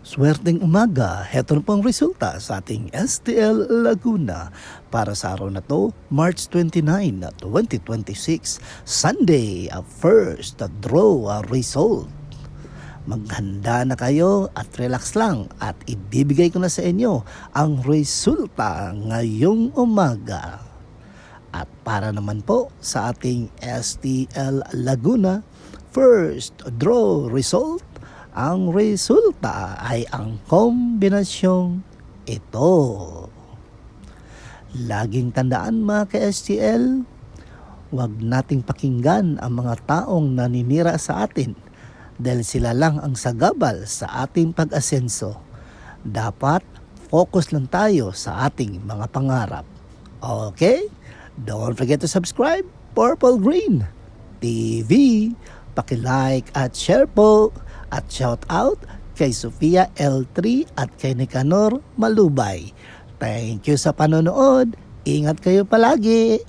Swerteng umaga, heto na po ang resulta sa ating STL Laguna para sa araw na to, March 29, 2026, Sunday, first draw result. Maghanda na kayo at relax lang at ibibigay ko na sa inyo ang resulta ngayong umaga. At para naman po sa ating STL Laguna, first draw result, ang resulta ay ang kombinasyong ito. Laging tandaan mga ka-STL, huwag nating pakinggan ang mga taong naninira sa atin dahil sila lang ang sagabal sa ating pag-asenso. Dapat focus lang tayo sa ating mga pangarap. Okay? Don't forget to subscribe, Purple Green TV. Paki-like at share po. At shout out kay Sofia L3 at kay Nicanor Malubay. Thank you sa panonood. Ingat kayo palagi.